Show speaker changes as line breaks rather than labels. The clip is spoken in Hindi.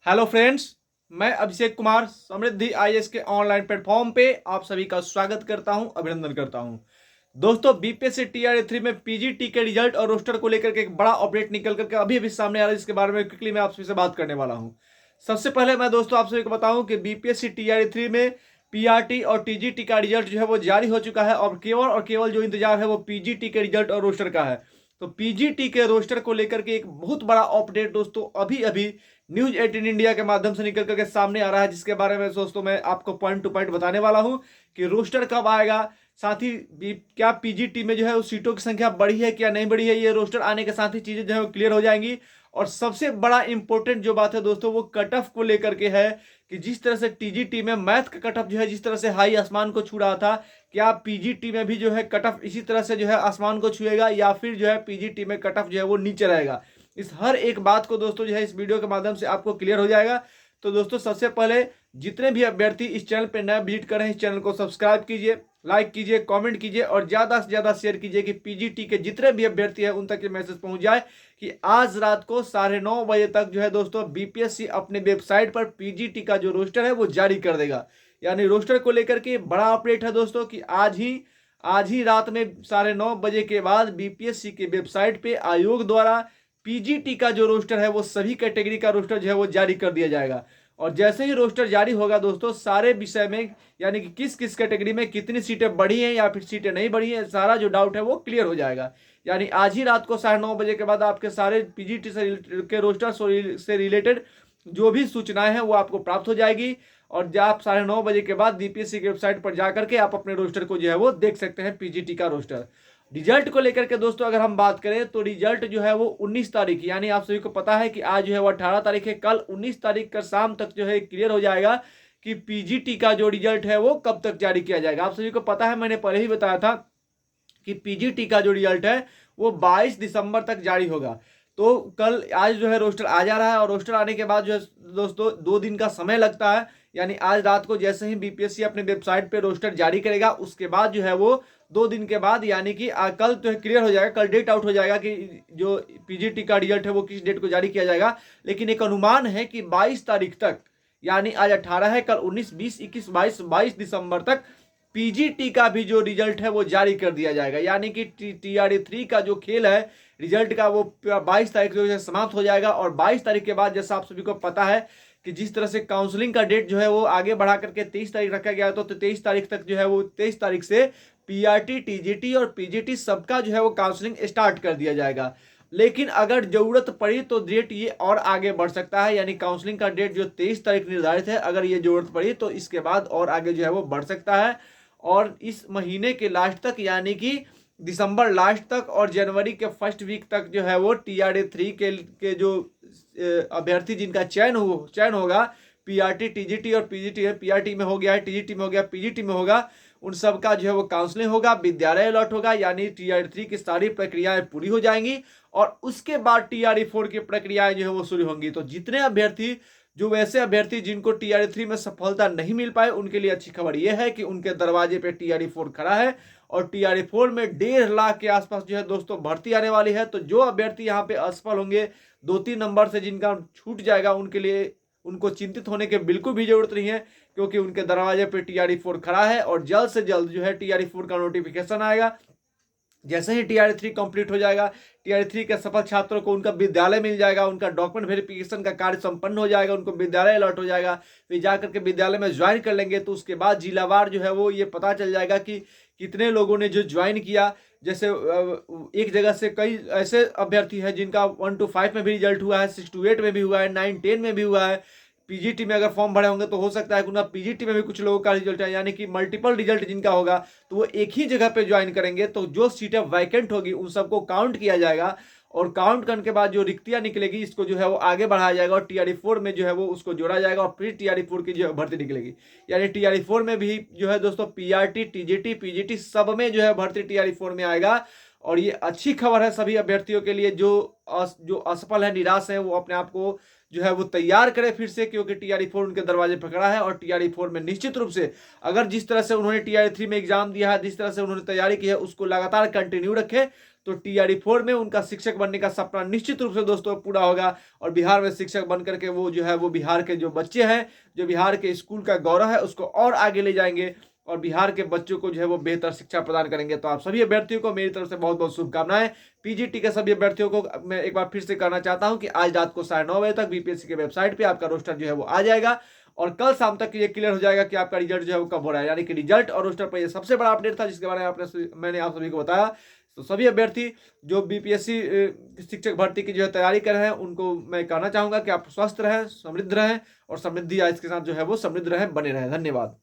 हेलो फ्रेंड्स, मैं अभिषेक कुमार समृद्धि आईएएस के ऑनलाइन प्लेटफॉर्म पे आप सभी का स्वागत करता हूं, अभिनंदन करता हूं। दोस्तों, बीपीएससी टीआरई 3 में पीजीटी के रिजल्ट और रोस्टर को लेकर के एक बड़ा अपडेट निकल करके अभी अभी सामने आ रहा है, जिसके बारे में क्विकली मैं आप सभी से बात करने वाला हूं। सबसे पहले मैं दोस्तों आप सभी को बताऊं कि बीपीएससी टीआरई 3 में पीआरटी और टीजीटी का रिजल्ट जो है वो जारी हो चुका है और केवल जो इंतजार है वो पीजीटी के रिजल्ट और रोस्टर का है। तो पीजीटी के रोस्टर को लेकर के एक बहुत बड़ा अपडेट दोस्तों अभी अभी न्यूज 18 इंडिया के माध्यम से निकल करके सामने आ रहा है, जिसके बारे में दोस्तों मैं आपको पॉइंट टू पॉइंट बताने वाला हूं कि रोस्टर कब आएगा, साथ ही क्या पीजीटी में जो है उस सीटों की संख्या बढ़ी है क्या नहीं बढ़ी है। ये रोस्टर आने के साथ ही चीजें जो है वो क्लियर हो जाएंगी। और सबसे बड़ा इंपॉर्टेंट जो बात है दोस्तों वो कट ऑफ को लेकर के है कि जिस तरह से टीजीटी में मैथ का कट ऑफ जो है जिस तरह से हाई आसमान को छू रहा था, क्या पीजीटी में भी जो है कट ऑफ इसी तरह से जो है आसमान को छुएगा या फिर जो है पीजीटी में कट ऑफ जो है वो नीचे रहेगा। इस हर एक बात को दोस्तों जो है इस वीडियो के माध्यम से आपको क्लियर हो जाएगा। तो दोस्तों सबसे पहले जितने भी अभ्यर्थी इस चैनल पर नया विजिट कर रहे हैं, इस चैनल को सब्सक्राइब कीजिए, लाइक कीजिए, कमेंट कीजिए और ज्यादा से ज्यादा शेयर कीजिए कि पीजीटी के जितने भी अभ्यर्थी हैं उन तक ये मैसेज पहुंच जाए कि आज रात को 9:30 बजे तक जो है दोस्तों बीपीएससी अपने वेबसाइट पर पीजीटी का जो रोस्टर है वो जारी कर देगा। यानी रोस्टर को लेकर के बड़ा अपडेट है दोस्तों कि आज ही रात में 9:30 बजे के बाद बीपीएससी के वेबसाइट पे आयोग द्वारा पीजीटी का जो रोस्टर है वो सभी कैटेगरी का रोस्टर जो है वो जारी कर दिया जाएगा। और जैसे ही रोस्टर जारी होगा दोस्तों सारे विषय में यानी कि किस किस कैटेगरी में कितनी सीटें बढ़ी हैं या फिर सीटें नहीं बढ़ी हैं, सारा जो डाउट है वो क्लियर हो जाएगा। यानी आज ही रात को 9:30 बजे के बाद आपके सारे पीजीटी के रोस्टर से रिलेटेड जो भी सूचनाएं हैं वो आपको प्राप्त हो जाएगी। और जब आप 9:30 बजे के बाद बीपीएससी की वेबसाइट पर जाकर के आप अपने रोस्टर को जो है वो देख सकते हैं, पीजीटी का रोस्टर। रिजल्ट को लेकर के दोस्तों अगर हम बात करें तो रिजल्ट जो है वो 19 तारीख यानी आप सभी को पता है कि आज जो है वो 18 तारीख है, कल 19 तारीख का शाम तक जो है क्लियर हो जाएगा कि पीजीटी का जो रिजल्ट है वो कब तक जारी किया जाएगा। आप सभी को पता है, मैंने पहले ही बताया था कि पीजीटी का जो रिजल्ट है वो 22 दिसंबर तक जारी होगा। तो कल आज जो है रोस्टर आ जा रहा है और रोस्टर आने के बाद जो है दोस्तों 2 दिन का समय लगता है। यानी आज रात को जैसे ही बीपीएससी अपने वेबसाइट पे रोस्टर जारी करेगा उसके बाद जो है वो 2 दिन के बाद यानी कि कल तो क्लियर हो जाएगा, कल डेट आउट हो जाएगा कि जो पीजीटी का रिजल्ट है वो किस डेट को जारी किया जाएगा। लेकिन एक अनुमान है कि 22 तारीख तक, यानी आज 18 है, कल 19, 20, 21, 22 दिसंबर तक पीजीटी का भी जो रिजल्ट है वो जारी कर दिया जाएगा। यानी कि टीआरई 3 का जो खेल है रिजल्ट का वो 22 तारीख को समाप्त हो जाएगा। और 22 तारीख के बाद जैसा आप सभी को पता है कि जिस तरह से काउंसलिंग का डेट जो है वो आगे बढ़ा करके 23 तारीख रखा गया, तो 23 तारीख तक जो है वो 23 तारीख से पीआरटी, टीजीटी और पीजीटी सबका जो है वो काउंसलिंग स्टार्ट कर दिया जाएगा। लेकिन अगर जरूरत पड़ी तो डेट ये और आगे बढ़ सकता है। यानी काउंसलिंग का डेट जो 23 तारीख निर्धारित है, अगर ये जरूरत पड़ी तो इसके बाद और आगे जो है वो बढ़ सकता है। और इस महीने के लास्ट तक यानी कि दिसंबर लास्ट तक और जनवरी के फर्स्ट वीक तक जो है वो टीआरई 3 के जो अभ्यर्थी जिनका चयन होगा, पीआरटी, टीजीटी और पीजीटी है, पीआरटी में हो गया है, टीजीटी में हो गया, पीजीटी में होगा, उन सब का जो है वो काउंसलिंग होगा, विद्यालय अलॉट होगा। यानी टीआरई 3 की सारी प्रक्रियाएं पूरी हो जाएंगी और उसके बाद टीआरई 4 की प्रक्रियाएं जो है वो शुरू होंगी। तो जितने अभ्यर्थी जो वैसे अभ्यर्थी जिनको टीआरई 3 में सफलता नहीं मिल पाए उनके लिए अच्छी खबर यह है कि उनके दरवाजे पे टीआरई 4 खड़ा है और टीआरई 4 में 1.5 लाख के आसपास जो है दोस्तों भर्ती आने वाली है। तो जो अभ्यर्थी यहाँ पे असफल होंगे 2-3 नंबर से जिनका छूट जाएगा उनके लिए उनको चिंतित होने की बिल्कुल भी जरूरत नहीं है, क्योंकि उनके दरवाजे पे टीआरई 4 खड़ा है और जल्द से जल्द जो है टीआरई 4 का नोटिफिकेशन आएगा। जैसे ही टीआरई 3 कंप्लीट हो जाएगा, टीआरई 3 के सफल छात्रों को उनका विद्यालय मिल जाएगा, उनका डॉक्यूमेंट वेरिफिकेशन का कार्य संपन्न हो जाएगा, उनको विद्यालय अलॉट हो जाएगा, फिर जाकर के विद्यालय में ज्वाइन कर लेंगे। तो उसके बाद जिलावार जो है वो ये पता चल जाएगा कि कितने लोगों ने जो ज्वाइन किया। जैसे एक जगह से कई ऐसे अभ्यर्थी हैं जिनका 1 to 5 में भी रिजल्ट हुआ है, 6 to 8 में भी हुआ है, 9, 10 में भी हुआ है। पीजीटी में अगर फॉर्म भरे होंगे तो हो सकता है कि उनका पीजीटी में भी कुछ लोगों का रिजल्ट है, यानी कि मल्टीपल रिजल्ट जिनका होगा तो वो एक ही जगह पे ज्वाइन करेंगे। तो जो सीटें वैकेंट होगी उन सबको काउंट किया जाएगा और काउंट करने के बाद जो रिक्तियां निकलेगी इसको जो है वो आगे बढ़ाया जाएगा और टीआरई 4 में जो है वो उसको जोड़ा जाएगा और फिर टीआरई 4 की जो है भर्ती निकलेगी। यानी टीआरई 4 में भी जो है दोस्तों पीआरटी, टीजीटी, पीजीटी सब में जो है भर्ती टीआरई 4 में आएगा। और ये अच्छी खबर है सभी अभ्यर्थियों के लिए जो असफल है, निराश है, वो अपने आप को जो है वो तैयार करे फिर से, क्योंकि TRE 4 उनके दरवाजे पर खड़ा है। और TRE 4 में निश्चित रूप से अगर जिस तरह से उन्होंने TRE 3 में एग्जाम दिया है, जिस तरह से उन्होंने तैयारी की है, उसको लगातार कंटिन्यू रखे तो TRE 4 में उनका शिक्षक बनने का सपना निश्चित रूप से दोस्तों पूरा होगा। और बिहार में शिक्षक बन करके वो जो है वो बिहार के जो बच्चे हैं, जो बिहार के स्कूल का गौरव है, उसको और आगे ले जाएंगे और बिहार के बच्चों को जो है वो बेहतर शिक्षा प्रदान करेंगे। तो आप सभी अभ्यर्थियों को मेरी तरफ से बहुत बहुत शुभकामनाएं। PGT के सभी अभ्यर्थियों को मैं एक बार फिर से कहना चाहता हूं कि आज रात को 9:30 बजे तक BPSC के वेबसाइट पे आपका रोस्टर जो है वो आ जाएगा और कल शाम तक ये क्लियर हो जाएगा कि आपका रिजल्ट जो है वो कब हो रहा है। यानी कि रिजल्ट और रोस्टर पर ये सबसे बड़ा अपडेट था जिसके बारे में मैंने आप सभी को बताया। तो सभी अभ्यर्थी जो BPSC शिक्षक भर्ती की जो है तैयारी कर रहे हैं, उनको मैं कहना चाहूंगा कि आप स्वस्थ रहें, समृद्ध रहें और समृद्धि इसके साथ जो है वो समृद्ध रहें, बने रहें। धन्यवाद।